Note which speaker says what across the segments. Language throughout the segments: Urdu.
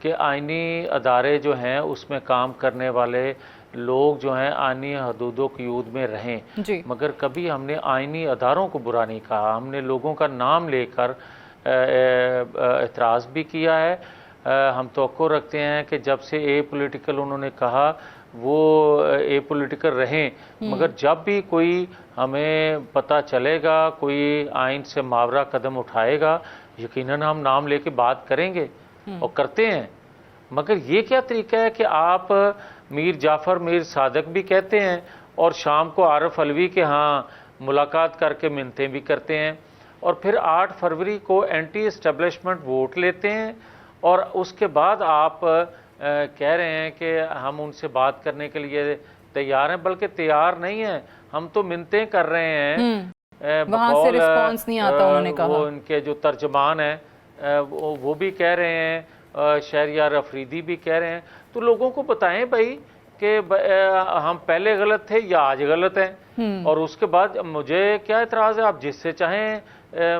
Speaker 1: کہ آئینی ادارے جو ہیں اس میں کام کرنے والے لوگ جو ہیں آئینی حدود و قیود میں رہیں،
Speaker 2: جی
Speaker 1: مگر کبھی ہم نے آئینی اداروں کو برا نہیں کہا. ہم نے لوگوں کا نام لے کر اعتراض بھی کیا ہے. ہم توقع رکھتے ہیں کہ جب سے اے پولیٹیکل انہوں نے کہا وہ اے پولیٹیکل رہیں، مگر جب بھی کوئی ہمیں پتہ چلے گا کوئی آئین سے ماورا قدم اٹھائے گا یقیناً ہم نام لے کے بات کریں گے اور کرتے ہیں. مگر یہ کیا طریقہ ہے کہ آپ میر جعفر میر صادق بھی کہتے ہیں اور شام کو عارف علوی کے ہاں ملاقات کر کے منتیں بھی کرتے ہیں، اور پھر 8 فروری کو اینٹی اسٹیبلشمنٹ ووٹ لیتے ہیں، اور اس کے بعد آپ کہہ رہے ہیں کہ ہم ان سے بات کرنے کے لیے تیار ہیں، بلکہ تیار نہیں ہیں. ہم تو منتیں کر رہے ہیں.
Speaker 2: وہاں سے رسپانس نہیں آتا انہوں نے کہا.
Speaker 1: وہ ان کے جو ترجمان ہیں وہ بھی کہہ رہے ہیں، شہریار افریدی بھی کہہ رہے ہیں. تو لوگوں کو بتائیں بھائی کہ ہم پہلے غلط تھے یا آج غلط ہیں، اور اس کے بعد مجھے کیا اعتراض ہے، آپ جس سے چاہیں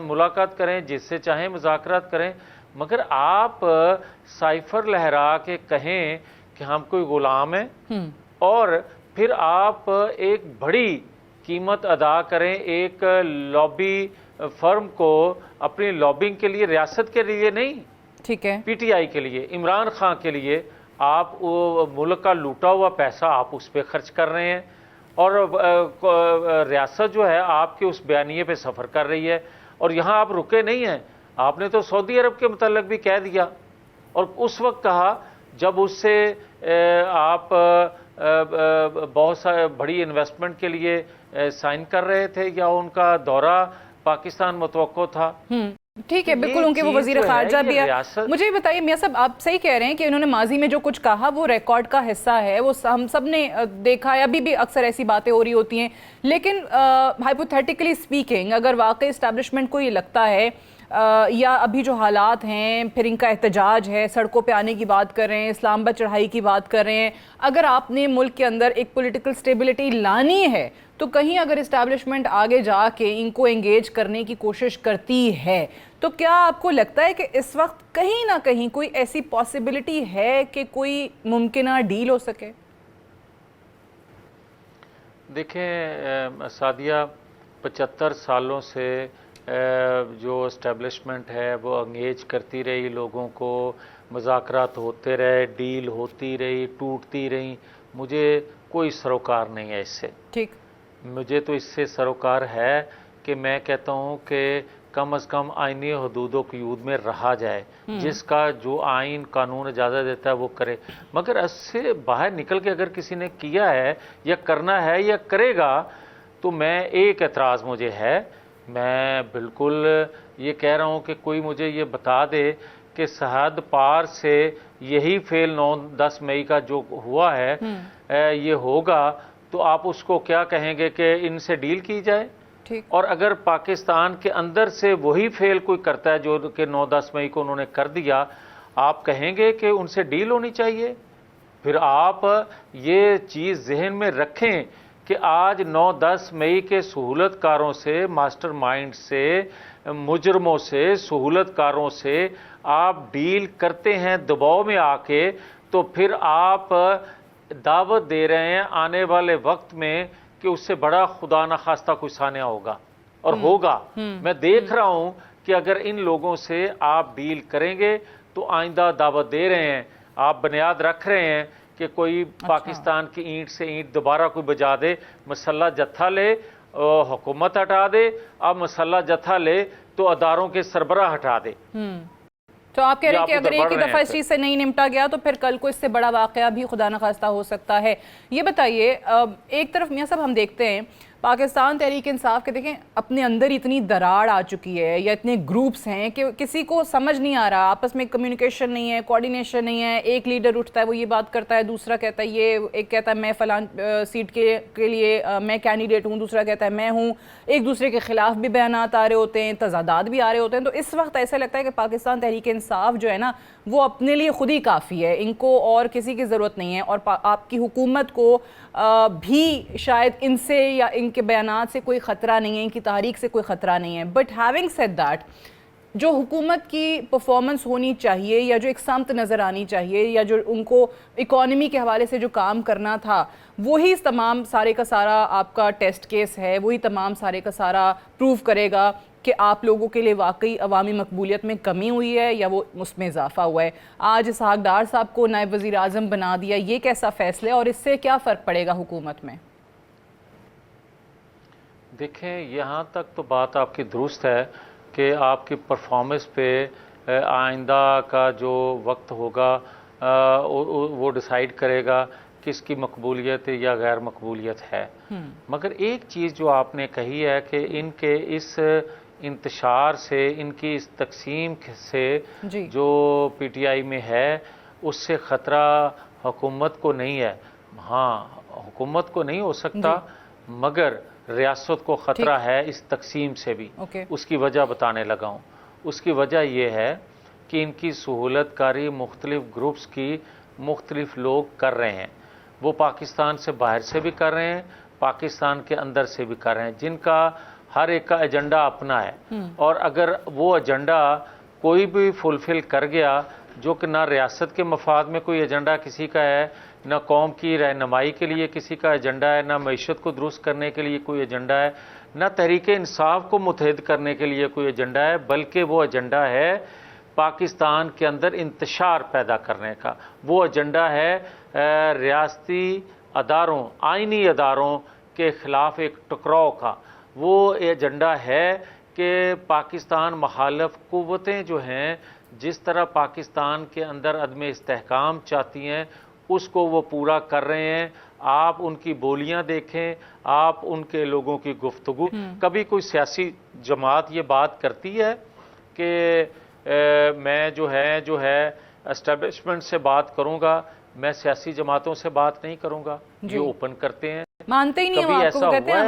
Speaker 1: ملاقات کریں، جس سے چاہیں مذاکرات کریں، مگر آپ سائفر لہرا کے کہیں کہ ہم کوئی غلام ہیں اور پھر آپ ایک بڑی قیمت ادا کریں ایک لابی فرم کو اپنی لابنگ کے لیے، ریاست کے لیے نہیں،
Speaker 2: ٹھیک ہے،
Speaker 1: پی ٹی آئی کے لیے، عمران خان کے لیے. آپ ملک کا لوٹا ہوا پیسہ آپ اس پہ خرچ کر رہے ہیں، اور ریاست جو ہے آپ کے اس بیانیے پہ سفر کر رہی ہے، اور یہاں آپ رکے نہیں ہیں. آپ نے تو سعودی عرب کے متعلق بھی کہہ دیا، اور اس وقت کہا جب اس سے آپ بہت سارے بڑی انویسٹمنٹ کے لیے سائن کر رہے تھے یا ان کا دورہ پاکستان متوقع تھا.
Speaker 2: ٹھیک ہے، بالکل ان کے وہ وزیر خارجہ بھی ہے. مجھے یہ بتائیے میاں صاحب، آپ صحیح کہہ رہے ہیں کہ انہوں نے ماضی میں جو کچھ کہا وہ ریکارڈ کا حصہ ہے، وہ ہم سب نے دیکھا ہے، ابھی بھی اکثر ایسی باتیں ہو رہی ہوتی ہیں. لیکن ہائپوتھیٹیکلی اسپیکنگ اگر واقعی اسٹیبلشمنٹ کو یہ لگتا ہے یا ابھی جو حالات ہیں پھر ان کا احتجاج ہے، سڑکوں پہ آنے کی بات کر رہے ہیں، اسلام آباد چڑھائی کی بات کر رہے ہیں، اگر آپ نے ملک کے اندر ایک پولیٹیکل سٹیبلٹی لانی ہے تو کہیں اگر اسٹیبلشمنٹ آگے جا کے ان کو انگیج کرنے کی کوشش کرتی ہے تو کیا آپ کو لگتا ہے کہ اس وقت کہیں نہ کہیں کوئی ایسی پاسبلٹی ہے کہ کوئی ممکنہ ڈیل ہو سکے؟
Speaker 1: دیکھیں سعدیہ، 75 سالوں سے جو اسٹیبلشمنٹ ہے وہ انگیج کرتی رہی لوگوں کو، مذاکرات ہوتے رہے، ڈیل ہوتی رہی، ٹوٹتی رہی. مجھے کوئی سروکار نہیں ہے اس سے.
Speaker 2: ٹھیک،
Speaker 1: مجھے تو اس سے سروکار ہے کہ میں کہتا ہوں کہ کم از کم آئینی حدود و قیود میں رہا جائے، جس کا جو آئین قانون اجازت دیتا ہے وہ کرے. مگر اس سے باہر نکل کے اگر کسی نے کیا ہے یا کرنا ہے یا کرے گا تو میں ایک اعتراض مجھے ہے. میں بالکل یہ کہہ رہا ہوں کہ کوئی مجھے یہ بتا دے کہ سرحد پار سے یہی فعل 9-10 مئی کا جو ہوا ہے یہ ہوگا تو آپ اس کو کیا کہیں گے کہ ان سے ڈیل کی جائے؟ اور اگر پاکستان کے اندر سے وہی فعل کوئی کرتا ہے جو کہ 9-10 مئی کو انہوں نے کر دیا، آپ کہیں گے کہ ان سے ڈیل ہونی چاہیے؟ پھر آپ یہ چیز ذہن میں رکھیں کہ آج 9-10 مئی کے سہولت کاروں سے، ماسٹر مائنڈ سے، مجرموں سے، سہولت کاروں سے آپ ڈیل کرتے ہیں دباؤ میں آ کے، تو پھر آپ دعوت دے رہے ہیں آنے والے وقت میں کہ اس سے بڑا خدا نخواستہ کوئی سانحہ ہوگا اور ہوگا. میں دیکھ رہا ہوں کہ اگر ان لوگوں سے آپ ڈیل کریں گے تو آئندہ دعوت دے رہے ہیں، آپ بنیاد رکھ رہے ہیں کہ کوئی پاکستان کی اینٹ سے اینٹ دوبارہ کوئی بجا دے، مسلح جتھا لے، حکومت ہٹا دے، اب مسلح جتھا لے تو اداروں کے سربراہ ہٹا دے.
Speaker 2: تو آپ کہہ رہے ہیں کہ اگر ایک ہی دفعہ اس چیز سے نہیں نمٹا گیا تو پھر کل کو اس سے بڑا واقعہ بھی خدا نخواستہ ہو سکتا ہے. یہ بتائیے، ایک طرف میاں صاحب ہم دیکھتے ہیں پاکستان تحریک انصاف کے، دیکھیں اپنے اندر اتنی دراڑ آ چکی ہے یا اتنے گروپس ہیں کہ کسی کو سمجھ نہیں آ رہا، آپس میں کمیونیکیشن نہیں ہے، کوارڈینیشن نہیں ہے. ایک لیڈر اٹھتا ہے وہ یہ بات کرتا ہے، دوسرا کہتا ہے یہ، ایک کہتا ہے میں فلاں سیٹ کے لیے میں کینڈیڈیٹ ہوں، دوسرا کہتا ہے میں ہوں. ایک دوسرے کے خلاف بھی بیانات آ رہے ہوتے ہیں، تضادات بھی آ رہے ہوتے ہیں. تو اس وقت ایسا لگتا ہے کہ پاکستان تحریک انصاف جو ہے نا وہ اپنے لیے خود ہی کافی ہے، ان کو اور کسی کی ضرورت نہیں ہے، اور آپ کی حکومت کو بھی شاید ان سے یا ان کے بیانات سے کوئی خطرہ نہیں ہے، ان کی تحریک سے کوئی خطرہ نہیں ہے. بٹ ہیونگ سیڈ دیٹ، جو حکومت کی پرفارمنس ہونی چاہیے یا جو ایک سمت نظر آنی چاہیے یا جو ان کو اکانومی کے حوالے سے جو کام کرنا تھا وہی تمام سارے کا سارا آپ کا ٹیسٹ کیس ہے, وہی تمام سارے کا سارا پروف کرے گا کہ آپ لوگوں کے لیے واقعی عوامی مقبولیت میں کمی ہوئی ہے یا وہ اس میں اضافہ ہوا ہے. آج اسحاق ڈار صاحب کو نائب وزیر اعظم بنا دیا, یہ کیسا فیصلہ ہے اور اس سے کیا فرق پڑے گا حکومت میں؟
Speaker 1: دیکھیں, یہاں تک تو بات آپ کی درست ہے کہ آپ کی پرفارمنس پہ آئندہ کا جو وقت ہوگا وہ ڈیسائیڈ کرے گا کس کی مقبولیت یا غیر مقبولیت ہے. مگر ایک چیز جو آپ نے کہی ہے کہ ان کے اس انتشار سے, ان کی اس تقسیم سے جو پی ٹی آئی میں ہے اس سے خطرہ حکومت کو نہیں ہے. ہاں, حکومت کو نہیں ہو سکتا مگر ریاست کو خطرہ ہے اس تقسیم سے بھی. اس کی وجہ بتانے لگا ہوں. اس کی وجہ یہ ہے کہ ان کی سہولت کاری مختلف گروپس کی مختلف لوگ کر رہے ہیں. وہ پاکستان سے باہر سے بھی کر رہے ہیں, پاکستان کے اندر سے بھی کر رہے ہیں, جن کا ہر ایک کا ایجنڈا اپنا ہے. اور اگر وہ ایجنڈا کوئی بھی فلفل کر گیا جو کہ نہ ریاست کے مفاد میں کوئی ایجنڈا کسی کا ہے, نہ قوم کی رہنمائی کے لیے کسی کا ایجنڈا ہے, نہ معیشت کو درست کرنے کے لیے کوئی ایجنڈا ہے, نہ تحریک انصاف کو متحد کرنے کے لیے کوئی ایجنڈا ہے, بلکہ وہ ایجنڈا ہے پاکستان کے اندر انتشار پیدا کرنے کا. وہ ایجنڈا ہے ریاستی اداروں, آئینی اداروں کے خلاف ایک ٹکراؤ کا. وہ ایجنڈا ہے کہ پاکستان مخالف قوتیں جو ہیں جس طرح پاکستان کے اندر عدم استحکام چاہتی ہیں اس کو وہ پورا کر رہے ہیں. آپ ان کی بولیاں دیکھیں, آپ ان کے لوگوں کی گفتگو. کبھی کوئی سیاسی جماعت یہ بات کرتی ہے کہ میں جو ہے اسٹیبلشمنٹ سے بات کروں گا, میں سیاسی جماعتوں سے بات نہیں کروں گا. یہ اوپن کرتے ہیں,
Speaker 2: مانتے ہی نہیں ہیں. آپ کو کہتے ہیں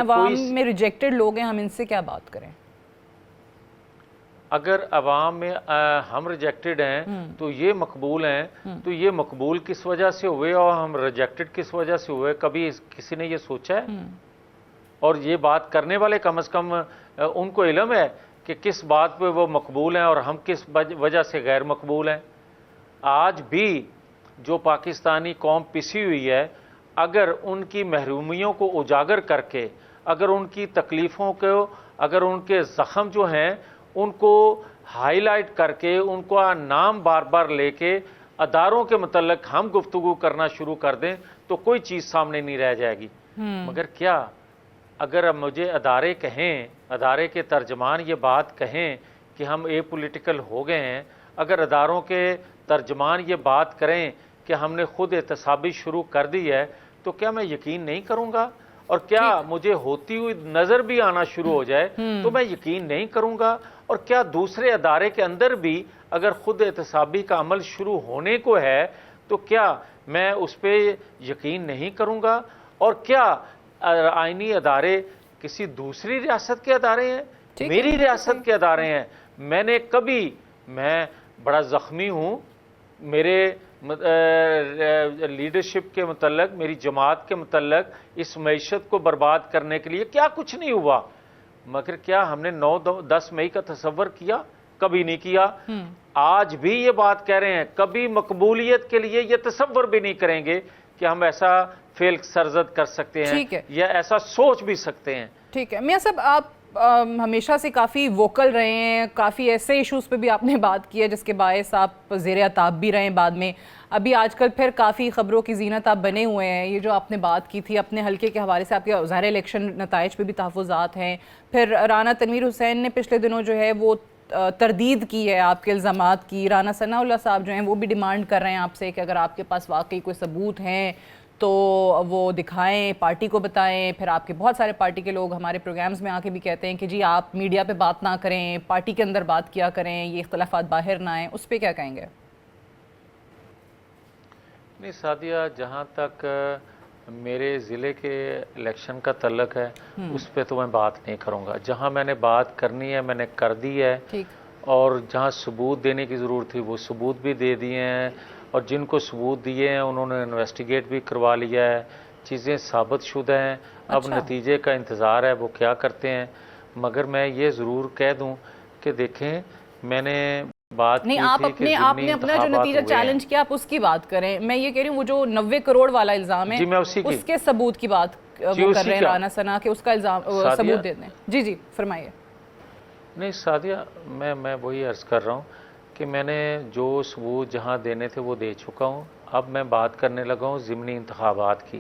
Speaker 2: عوام میں ریجیکٹڈ لوگ ہیں, ہم ان سے کیا بات کریں؟
Speaker 1: اگر عوام میں ہم ریجیکٹڈ ہیں تو یہ مقبول ہیں, تو یہ مقبول کس وجہ سے ہوئے اور ہم ریجیکٹڈ کس وجہ سے ہوئے, کبھی کسی نے یہ سوچا ہے؟ اور یہ بات کرنے والے کم از کم ان کو علم ہے کہ کس بات پہ وہ مقبول ہیں اور ہم کس وجہ سے غیر مقبول ہیں. آج بھی جو پاکستانی قوم پسی ہوئی ہے, اگر ان کی محرومیوں کو اجاگر کر کے, اگر ان کی تکلیفوں کو, اگر ان کے زخم جو ہیں ان کو ہائی لائٹ کر کے, ان کو نام بار بار لے کے اداروں کے متعلق ہم گفتگو کرنا شروع کر دیں تو کوئی چیز سامنے نہیں رہ جائے گی. مگر کیا اگر مجھے ادارے کہیں, ادارے کے ترجمان یہ بات کہیں کہ ہم اے پولیٹیکل ہو گئے ہیں, اگر اداروں کے ترجمان یہ بات کریں کہ ہم نے خود احتسابی شروع کر دی ہے, تو کیا میں یقین نہیں کروں گا؟ اور کیا مجھے ہوتی ہوئی نظر بھی آنا شروع ہو جائے تو میں یقین نہیں کروں گا؟ اور کیا دوسرے ادارے کے اندر بھی اگر خود احتسابی کا عمل شروع ہونے کو ہے تو کیا میں اس پہ یقین نہیں کروں گا؟ اور کیا آئینی ادارے کسی دوسری ریاست کے ادارے ہیں؟ میری ریاست کے ادارے ہیں. میں نے کبھی, میں بڑا زخمی ہوں, میرے لیڈرشپ کے متعلق, میری جماعت کے متعلق اس معیشت کو برباد کرنے کے لیے کیا کچھ نہیں ہوا, مگر کیا ہم نے 9-10 مئی کا تصور کیا؟ کبھی نہیں کیا. آج بھی یہ بات کہہ رہے ہیں, کبھی مقبولیت کے لیے یہ تصور بھی نہیں کریں گے کہ ہم ایسا فعل سرزد کر سکتے ہیں یا ایسا سوچ بھی سکتے ہیں.
Speaker 2: ٹھیک ہے میاں صاحب, آپ ہمیشہ سے کافی ووکل رہے ہیں, کافی ایسے ایشوز پہ بھی آپ نے بات کی ہے جس کے باعث آپ زیر عتاب بھی رہے ہیں بعد میں. ابھی آج کل پھر کافی خبروں کی زینت آپ بنے ہوئے ہیں. یہ جو آپ نے بات کی تھی اپنے حلقے کے حوالے سے, آپ کے ظاہر الیکشن نتائج پہ بھی تحفظات ہیں. پھر رانا تنویر حسین نے پچھلے دنوں جو ہے وہ تردید کی ہے آپ کے الزامات کی. رانا ثناء اللہ صاحب جو ہیں وہ بھی ڈیمانڈ کر رہے ہیں آپ سے کہ اگر آپ کے پاس واقعی کوئی ثبوت ہیں تو وہ دکھائیں, پارٹی کو بتائیں. پھر آپ کے بہت سارے پارٹی کے لوگ ہمارے پروگرامز میں آ کے بھی کہتے ہیں کہ جی آپ میڈیا پہ بات نہ کریں, پارٹی کے اندر بات کیا کریں, یہ اختلافات باہر نہ آئیں. اس پہ کیا کہیں گے؟
Speaker 1: نہیں سعدیہ, جہاں تک میرے ضلع کے الیکشن کا تعلق ہے اس پہ تو میں بات نہیں کروں گا. جہاں میں نے بات کرنی ہے میں نے کر دی ہے, اور جہاں ثبوت دینے کی ضرورت تھی وہ ثبوت بھی دے دیے ہیں, اور جن کو ثبوت دیے ہیں انہوں نے انویسٹیگیٹ بھی کروا لیا ہے, چیزیں ثابت شدہ ہیں. اب نتیجے کا انتظار ہے وہ کیا کرتے ہیں. مگر میں یہ ضرور کہہ دوں کہ دیکھیں میں نے بات
Speaker 2: نہیں،
Speaker 1: کی
Speaker 2: آپ
Speaker 1: تھی کہ
Speaker 2: آپ نے اپنا جو نتیجہ چیلنج کیا آپ اس کی بات کریں. میں یہ کہہ رہی ہوں وہ جو 90 کروڑ والا الزام ہے
Speaker 1: جی میں اسی کی
Speaker 2: اس کے ثبوت کی بات وہ کر رہے ہیں رانا ثنا کہ اس کا الزام ثبوت دے دیں. جی جی فرمائیے.
Speaker 1: نہیں سعدیہ، میں وہی عرض کر رہا ہوں کہ میں نے جو ثبوت جہاں دینے تھے وہ دے چکا ہوں. اب میں بات کرنے لگا ہوں ضمنی انتخابات کی.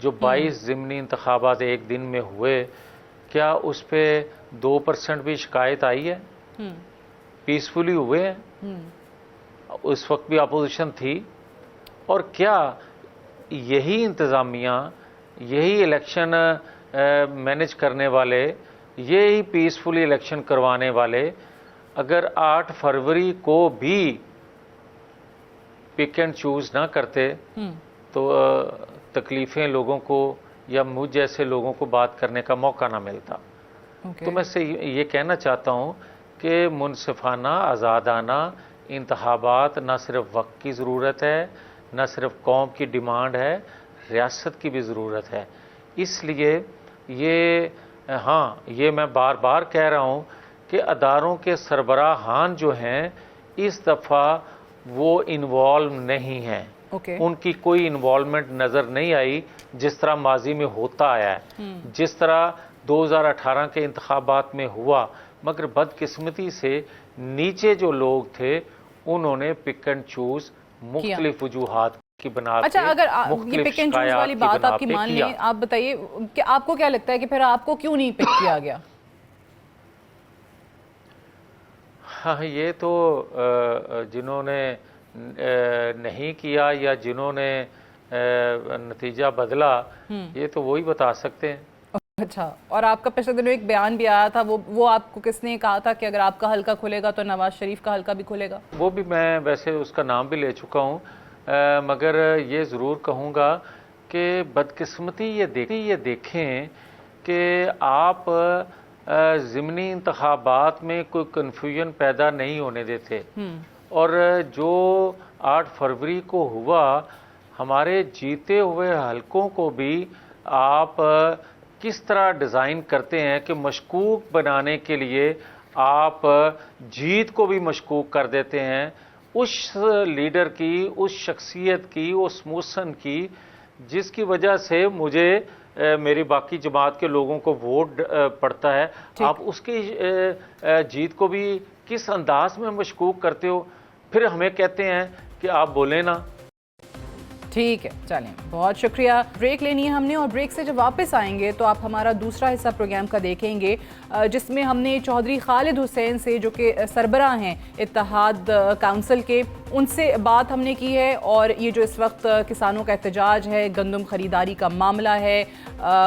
Speaker 1: جو 22 ضمنی انتخابات ایک دن میں ہوئے، کیا اس پہ 2% بھی شکایت آئی ہے؟ پیسفلی ہوئے ہیں. اس وقت بھی اپوزیشن تھی. اور کیا یہی انتظامیہ، یہی الیکشن مینج کرنے والے، یہی پیسفلی الیکشن کروانے والے اگر 8 فروری کو بھی پک اینڈ چوز نہ کرتے تو تکلیفیں لوگوں کو یا مجھ جیسے لوگوں کو بات کرنے کا موقع نہ ملتا. تو میں سے یہ کہنا چاہتا ہوں کہ منصفانہ آزادانہ انتخابات نہ صرف وقت کی ضرورت ہے، نہ صرف قوم کی ڈیمانڈ ہے، ریاست کی بھی ضرورت ہے. اس لیے یہ میں بار بار کہہ رہا ہوں کہ اداروں کے سربراہان جو ہیں اس دفعہ وہ انوالو نہیں ہیں. ان کی کوئی انوالومنٹ نظر نہیں آئی جس طرح ماضی میں ہوتا آیا ہے، جس طرح 2018 کے انتخابات میں ہوا. مگر بدقسمتی سے نیچے جو لوگ تھے انہوں نے پک اینڈ چوز مختلف وجوہات کی بنا پہ،
Speaker 2: اچھا اگر یہ پک اینڈ چوز والی بات آپ کی مان لیں، آپ بتائیے کہ آپ کو کیا لگتا ہے کہ پھر آپ کو کیوں نہیں پک کیا گیا؟
Speaker 1: ہاں یہ تو جنہوں نے نہیں کیا یا جنہوں نے نتیجہ بدلا یہ تو وہی بتا سکتے ہیں.
Speaker 2: اچھا، اور آپ کا پچھلے دنوں ایک بیان بھی آیا تھا، وہ آپ کو کس نے کہا تھا کہ اگر آپ کا حلقہ کھلے گا تو نواز شریف کا حلقہ بھی کھلے گا؟ وہ
Speaker 1: بھی میں ویسے اس کا نام بھی لے چکا ہوں، مگر یہ ضرور کہوں گا کہ بدقسمتی یہ دیکھیں کہ آپ ضمنی انتخابات میں کوئی کنفیوژن پیدا نہیں ہونے دیتے. اور جو 8 فروری کو ہوا، ہمارے جیتے ہوئے حلقوں کو بھی آپ کس طرح ڈیزائن کرتے ہیں کہ مشکوک بنانے کے لیے آپ جیت کو بھی مشکوک کر دیتے ہیں اس لیڈر کی، اس شخصیت کی، اس موشن کی جس کی وجہ سے مجھے میری باقی جماعت کے لوگوں کو ووٹ پڑتا ہے. آپ اس کی جیت کو بھی کس انداز میں مشکوک کرتے ہو، پھر ہمیں کہتے ہیں کہ آپ بولیں نا.
Speaker 2: ٹھیک ہے، چلیں بہت شکریہ. بریک لینی ہے ہم نے، اور بریک سے جب واپس آئیں گے تو آپ ہمارا دوسرا حصہ پروگرام کا دیکھیں گے جس میں ہم نے چودھری خالد حسین سے، جو کہ سربراہ ہیں اتحاد کونسل کے، ان سے بات ہم نے کی ہے. اور یہ جو اس وقت کسانوں کا احتجاج ہے، گندم خریداری کا معاملہ ہے،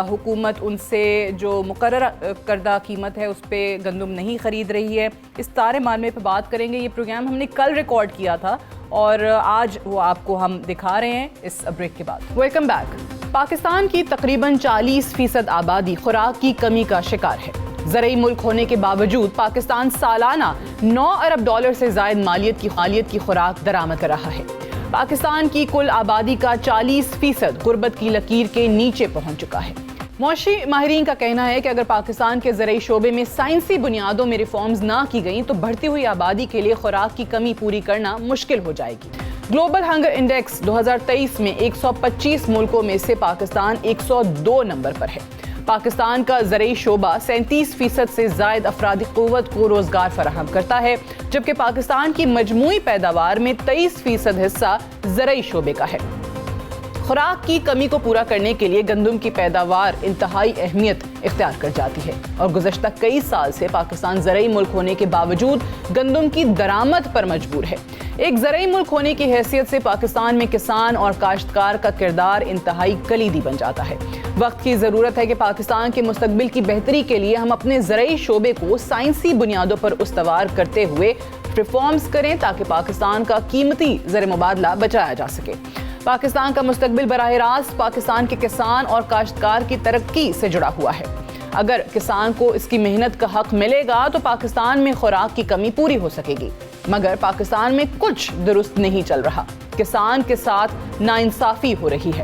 Speaker 2: حکومت ان سے جو مقررہ کردہ قیمت ہے اس پہ گندم نہیں خرید رہی ہے، اس سارے معاملے پہ بات کریں گے. یہ پروگرام ہم نے کل ریکارڈ کیا تھا اور آج وہ آپ کو ہم دکھا رہے ہیں اس بریک کے بعد. Welcome back. پاکستان کی تقریباً 40% آبادی خوراک کی کمی کا شکار ہے. زرعی ملک ہونے کے باوجود پاکستان سالانہ $9 ارب سے زائد مالیت کی خوراک درآمد کر رہا ہے. پاکستان کی کل آبادی کا 40% غربت کی لکیر کے نیچے پہنچ چکا ہے. معاشی ماہرین کا کہنا ہے کہ اگر پاکستان کے زرعی شعبے میں سائنسی بنیادوں میں ریفارمز نہ کی گئیں تو بڑھتی ہوئی آبادی کے لیے خوراک کی کمی پوری کرنا مشکل ہو جائے گی. گلوبل ہنگر انڈیکس 2023 میں 125 ملکوں میں سے پاکستان 102 نمبر پر ہے. پاکستان کا زرعی شعبہ 37% سے زائد افرادی قوت کو روزگار فراہم کرتا ہے، جبکہ پاکستان کی مجموعی پیداوار میں 23% حصہ زرعی شعبے کا ہے. خوراک کی کمی کو پورا کرنے کے لیے گندم کی پیداوار انتہائی اہمیت اختیار کر جاتی ہے، اور گزشتہ کئی سال سے پاکستان زرعی ملک ہونے کے باوجود گندم کی درآمد پر مجبور ہے. ایک زرعی ملک ہونے کی حیثیت سے پاکستان میں کسان اور کاشتکار کا کردار انتہائی کلیدی بن جاتا ہے. وقت کی ضرورت ہے کہ پاکستان کے مستقبل کی بہتری کے لیے ہم اپنے زرعی شعبے کو سائنسی بنیادوں پر استوار کرتے ہوئے ریفارمز کریں تاکہ پاکستان کا قیمتی زر مبادلہ بچایا جا سکے. پاکستان کا مستقبل براہ راست پاکستان کے کسان اور کاشتکار کی ترقی سے جڑا ہوا ہے. اگر کسان کو اس کی محنت کا حق ملے گا تو پاکستان میں خوراک کی کمی پوری ہو سکے گی. مگر پاکستان میں کچھ درست نہیں چل رہا. کسان کے ساتھ ناانصافی ہو رہی ہے.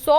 Speaker 2: 100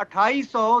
Speaker 3: 2800,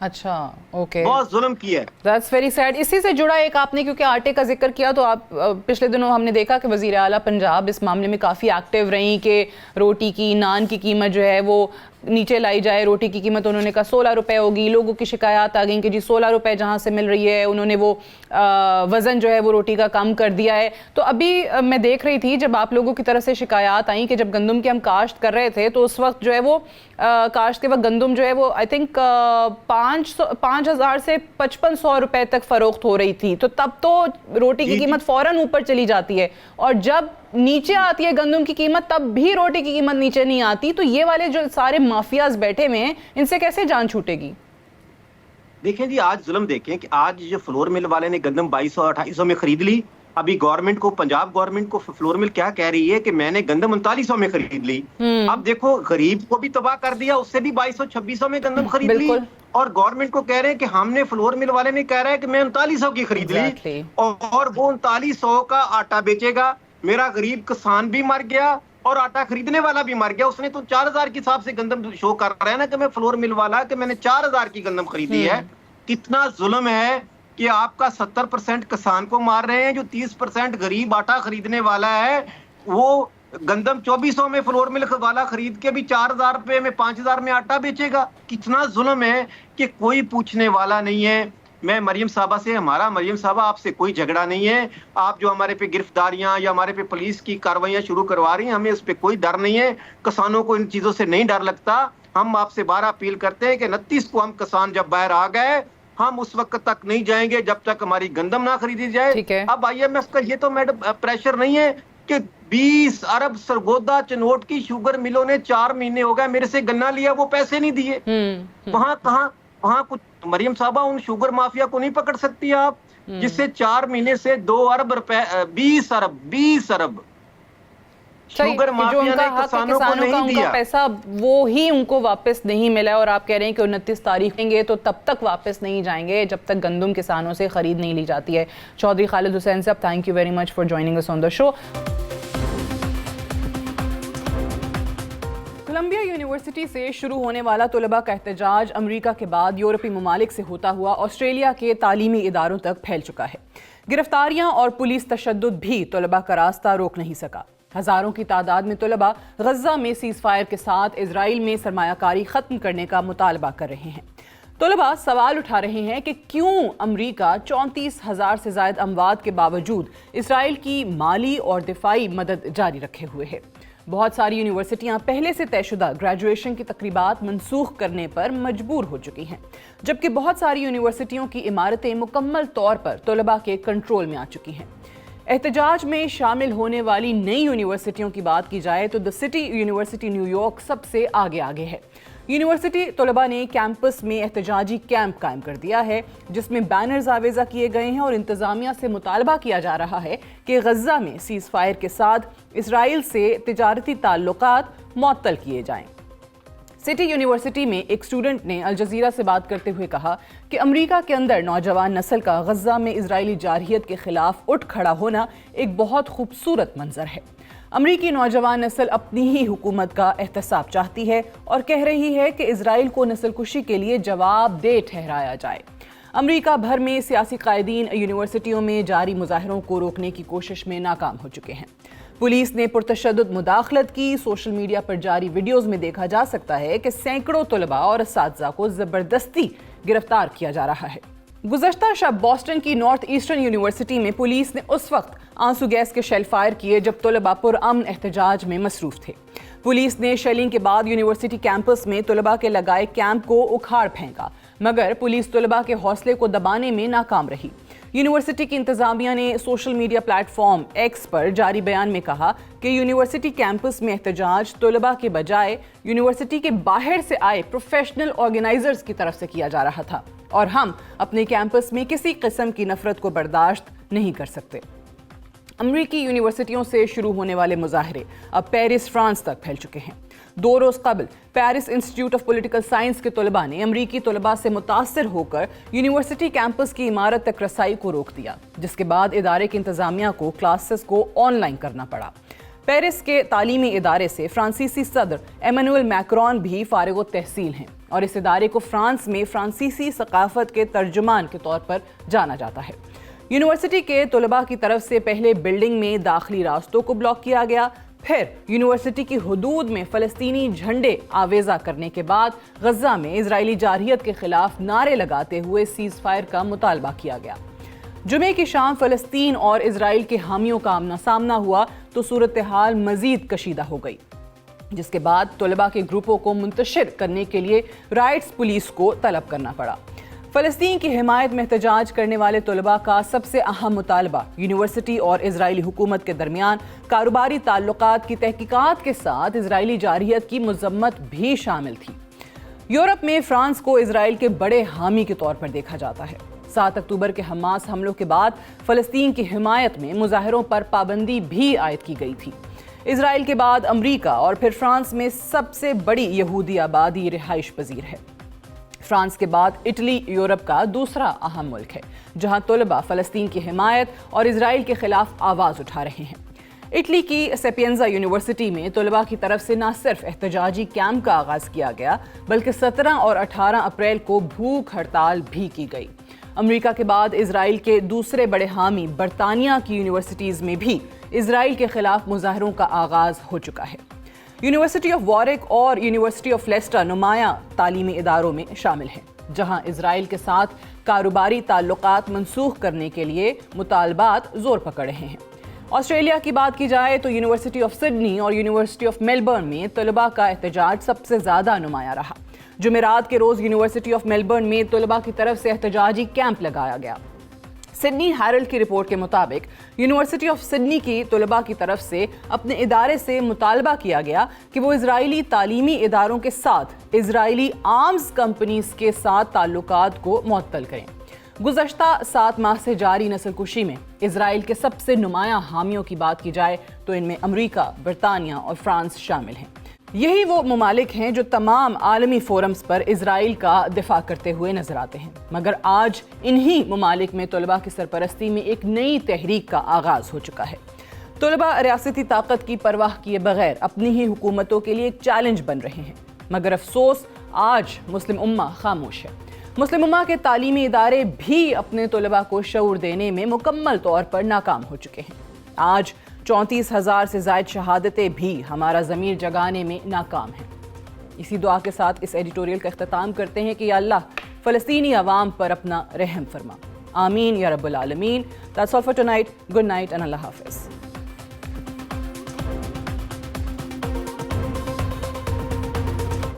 Speaker 2: اچھا اوکے,
Speaker 3: بہت ظلم کیا ہے.
Speaker 2: That's very sad. اسی سے جڑا ایک آپ نے کیونکہ آٹے کا ذکر کیا تو آپ پچھلے دنوں ہم نے دیکھا کہ وزیر اعلیٰ پنجاب اس معاملے میں کافی ایکٹیو رہیں کہ روٹی کی نان کی قیمت جو ہے وہ نیچے لائی جائے. روٹی کی قیمت انہوں نے کہا 16 روپے ہوگی. لوگوں کی شکایات آ گئیں کہ جی 16 روپے جہاں سے مل رہی ہے انہوں نے وہ وزن جو ہے وہ روٹی کا کم کر دیا ہے. تو ابھی میں دیکھ رہی تھی جب آپ لوگوں کی طرف سے شکایات آئیں کہ جب گندم کی ہم کاشت کر رہے تھے تو اس وقت جو ہے وہ کاشت کے وقت گندم جو ہے وہ آئی تھنک 5,000 سے 5,500 روپے تک فروخت ہو رہی تھی. تو تب تو روٹی کی قیمت فوراً اوپر چلی جاتی ہے, اور جب نیچے آتی ہے گندم کی قیمت تب بھی روٹی کی قیمت نیچے نہیں آتی. تو یہ والے جو سارے مافیاز بیٹھے ہوئے ہیں ان سے کیسے جان چھوٹے گی؟
Speaker 3: دیکھیں جی آج ظلم دیکھیں کہ آج جو فلور مل والے نے گندم 2200-2800 میں خرید لی. ابھی گورنمنٹ کو, پنجاب گورنمنٹ کو فلور مل کیا کہہ رہی ہے کہ میں نے گندم 3900 میں خرید لی. اب دیکھو غریب کو بھی تباہ کر دیا, اس سے بھی 2200-2600 میں گندم خرید لی, اور گورنمنٹ کو کہہ رہے ہیں کہ ہم نے فلور مل والے نے کہہ رہا ہے کہ میں 3900 کی خرید لی, اور وہ 3900 کا آٹا بیچے گا. میرا غریب کسان بھی مر گیا اور آٹا خریدنے والا بھی مر گیا. اس نے تو 4000 کے حساب سے گندم شو کر رہا ہے نا کہ میں فلور مل والا کہ میں نے 4000 کی گندم خریدی ہے. کتنا ظلم ہے کہ آپ کا 70% کسان کو مار رہے ہیں, جو 30% غریب آٹا خریدنے والا ہے وہ گندم 2400 میں فلور مل والا خرید کے بھی 4000 روپے میں 5000 میں آٹا بیچے گا. کتنا ظلم ہے کہ کوئی پوچھنے والا نہیں ہے. میں مریم صاحبہ سے, مریم صاحبہ آپ سے کوئی جھگڑا نہیں ہے. آپ جو ہمارے پہ گرفتاریاں یا ہمارے پہ پولیس کی کارروائیاں شروع کروا رہی ہیں, ہمیں اس پہ کوئی ڈر نہیں ہے. کسانوں کو ان چیزوں سے نہیں ڈر لگتا. ہم آپ سے بارہ اپیل کرتے ہیں کہ 29 کو ہم کسان جب باہر آ گئے, ہم اس وقت تک نہیں جائیں گے جب تک ہماری گندم نہ خریدی جائے. اب IMF کا یہ تو میڈم پریشر نہیں ہے کہ 20 ارب سرگودا چنوٹ کی شوگر ملوں نے 4 مہینے ہو گئے میرے سے گنا لیا, وہ پیسے نہیں دیے. وہاں کچھ مریم صاحبہ ان شوگر مافیا کو نہیں پکڑ سکتی آپ, جس سے 4 مہینے سے 2 ارب روپے 20 ارب شوگر مافیا نے کسانوں کو نہیں دیا.
Speaker 2: پیسہ وہ ہی ان کو واپس نہیں ملا, اور آپ کہہ رہے ہیں کہ 29 تاریخ دیں گے تو تب تک واپس نہیں جائیں گے جب تک گندم کسانوں سے خرید نہیں لی جاتی ہے. Chaudhry Khalid Hussain Sahab, thank you very much for joining اس on the show. Columbia University سے شروع ہونے والا طلباء کا احتجاج امریکہ کے بعد یورپی ممالک سے ہوتا ہوا آسٹریلیا کے تعلیمی اداروں تک پھیل چکا ہے. گرفتاریاں اور پولیس تشدد بھی طلباء کا راستہ روک نہیں سکا. ہزاروں کی تعداد میں طلباء غزہ میں سیز فائر کے ساتھ اسرائیل میں سرمایہ کاری ختم کرنے کا مطالبہ کر رہے ہیں. طلباء سوال اٹھا رہے ہیں کہ کیوں امریکہ 34,000 سے زائد اموات کے باوجود اسرائیل کی مالی اور دفاعی مدد جاری رکھے ہوئے ہے. بہت ساری یونیورسٹیاں پہلے سے طے شدہ گریجویشن کی تقریبات منسوخ کرنے پر مجبور ہو چکی ہیں, جبکہ بہت ساری یونیورسٹیوں کی عمارتیں مکمل طور پر طلباء کے کنٹرول میں آ چکی ہیں. احتجاج میں شامل ہونے والی نئی یونیورسٹیوں کی بات کی جائے تو دی سٹی یونیورسٹی نیو یارک سب سے آگے ہے. یونیورسٹی طلباء نے کیمپس میں احتجاجی کیمپ قائم کر دیا ہے, جس میں بینرز آویزہ کیے گئے ہیں اور انتظامیہ سے مطالبہ کیا جا رہا ہے کہ غزہ میں سیز فائر کے ساتھ اسرائیل سے تجارتی تعلقات معطل کیے جائیں. سٹی یونیورسٹی میں ایک اسٹوڈنٹ نے الجزیرہ سے بات کرتے ہوئے کہا کہ امریکہ کے اندر نوجوان نسل کا غزہ میں اسرائیلی جارحیت کے خلاف اٹھ کھڑا ہونا ایک بہت خوبصورت منظر ہے. امریکی نوجوان نسل اپنی ہی حکومت کا احتساب چاہتی ہے اور کہہ رہی ہے کہ اسرائیل کو نسل کشی کے لیے جواب دہ ٹھہرایا جائے. امریکہ بھر میں سیاسی قائدین یونیورسٹیوں میں جاری مظاہروں کو روکنے کی کوشش میں ناکام ہو چکے ہیں. پولیس نے پرتشدد مداخلت کی. سوشل میڈیا پر جاری ویڈیوز میں دیکھا جا سکتا ہے کہ سینکڑوں طلباء اور اساتذہ کو زبردستی گرفتار کیا جا رہا ہے. گزشتہ شب بوسٹن کی نارتھ ایسٹرن یونیورسٹی میں پولیس نے اس وقت آنسو گیس کے شیل فائر کیے جب طلباء پرامن احتجاج میں مصروف تھے. پولیس نے شیلنگ کے بعد یونیورسٹی کیمپس میں طلباء کے لگائے کیمپ کو اکھاڑ پھینکا, مگر پولیس طلباء کے حوصلے کو دبانے میں ناکام رہی. یونیورسٹی کی انتظامیہ نے social media platform X پر جاری بیان میں کہا کہ یونیورسٹی کیمپس میں احتجاج طلباء کے بجائے یونیورسٹی کے باہر سے آئے پروفیشنل آرگنائزرز کی طرف سے کیا جا رہا تھا, اور ہم اپنے کیمپس میں کسی قسم کی نفرت کو برداشت نہیں کر سکتے. امریکی یونیورسٹیوں سے شروع ہونے والے مظاہرے اب پیرس فرانس تک پھیل چکے ہیں. 2 روز قبل Paris institute of political science کے طلباء نے امریکی طلباء سے متاثر ہو کر یونیورسٹی کیمپس کی عمارت تک رسائی کو روک دیا, جس کے بعد ادارے کی انتظامیہ کو کلاسز کو آن لائن کرنا پڑا. پیرس کے تعلیمی ادارے سے فرانسیسی صدر ایمانوئل میکرون بھی فارغ التحصیل ہیں. اور اس ادارے کو فرانس میں فرانسیسی ثقافت کے ترجمان کے طور پر جانا جاتا ہے۔ یونیورسٹی کے طلباء کی طرف سے پہلے بلڈنگ میں داخلی راستوں کو بلاک کیا گیا، پھر یونیورسٹی کی حدود میں فلسطینی جھنڈے آویزہ کرنے کے بعد غزہ میں اسرائیلی جارحیت کے خلاف نعرے لگاتے ہوئے سیز فائر کا مطالبہ کیا گیا۔ جمعے کی شام فلسطین اور اسرائیل کے حامیوں کا آمنا سامنا ہوا تو صورتحال مزید کشیدہ ہو گئی، جس کے بعد طلباء کے گروپوں کو منتشر کرنے کے لیے رائٹس پولیس کو طلب کرنا پڑا۔ فلسطین کی حمایت میں احتجاج کرنے والے طلباء کا سب سے اہم مطالبہ یونیورسٹی اور اسرائیلی حکومت کے درمیان کاروباری تعلقات کی تحقیقات کے ساتھ اسرائیلی جارحیت کی مذمت بھی شامل تھی۔ یورپ میں فرانس کو اسرائیل کے بڑے حامی کے طور پر دیکھا جاتا ہے۔ 7 اکتوبر کے حماس حملوں کے بعد فلسطین کی حمایت میں مظاہروں پر پابندی بھی عائد کی گئی تھی۔ اسرائیل کے بعد امریکہ اور پھر فرانس میں سب سے بڑی یہودی آبادی رہائش پذیر ہے۔ فرانس کے بعد اٹلی یورپ کا دوسرا اہم ملک ہے جہاں طلباء فلسطین کی حمایت اور اسرائیل کے خلاف آواز اٹھا رہے ہیں۔ اٹلی کی سیپینزا یونیورسٹی میں طلباء کی طرف سے نہ صرف احتجاجی کیمپ کا آغاز کیا گیا بلکہ 17 اور 18 اپریل کو بھوک ہڑتال بھی کی گئی۔ امریکہ کے بعد اسرائیل کے دوسرے بڑے حامی برطانیہ کی یونیورسٹیز میں بھی اسرائیل کے خلاف مظاہروں کا آغاز ہو چکا ہے۔ یونیورسٹی آف وارک اور یونیورسٹی آف لیسٹر نمایاں تعلیمی اداروں میں شامل ہیں جہاں اسرائیل کے ساتھ کاروباری تعلقات منسوخ کرنے کے لیے مطالبات زور پکڑ رہے ہیں۔ آسٹریلیا کی بات کی جائے تو یونیورسٹی آف سڈنی اور یونیورسٹی آف میلبرن میں طلباء کا احتجاج سب سے زیادہ نمایاں رہا۔ جمعرات کے روز یونیورسٹی آف میلبرن میں طلباء کی طرف سے احتجاجی کیمپ لگایا گیا۔ سڈنی ہیرلڈ کی رپورٹ کے مطابق یونیورسٹی آف سڈنی کی طلباء کی طرف سے اپنے ادارے سے مطالبہ کیا گیا کہ وہ اسرائیلی تعلیمی اداروں کے ساتھ اسرائیلی آرمز کمپنیز کے ساتھ تعلقات کو معطل کریں۔ گزشتہ 7 ماہ سے جاری نسل کشی میں اسرائیل کے سب سے نمایاں حامیوں کی بات کی جائے تو ان میں امریکہ، برطانیہ اور فرانس شامل ہیں۔ یہی وہ ممالک ہیں جو تمام عالمی فورمز پر اسرائیل کا دفاع کرتے ہوئے نظر آتے ہیں، مگر آج انہی ممالک میں طلباء کی سرپرستی میں ایک نئی تحریک کا آغاز ہو چکا ہے۔ طلباء ریاستی طاقت کی پرواہ کیے بغیر اپنی ہی حکومتوں کے لیے ایک چیلنج بن رہے ہیں، مگر افسوس آج مسلم امہ خاموش ہے۔ مسلم امہ کے تعلیمی ادارے بھی اپنے طلباء کو شعور دینے میں مکمل طور پر ناکام ہو چکے ہیں۔ آج 34,000 سے زائد شہادتیں بھی ہمارا ضمیر جگانے میں ناکام ہیں۔ اسی دعا کے ساتھ اس ایڈیٹوریل کا اختتام کرتے ہیں کہ یا اللہ فلسطینی عوام پر اپنا رحم فرما۔ آمین یا رب العالمین۔ That's all for tonight. Good night and اللہ حافظ۔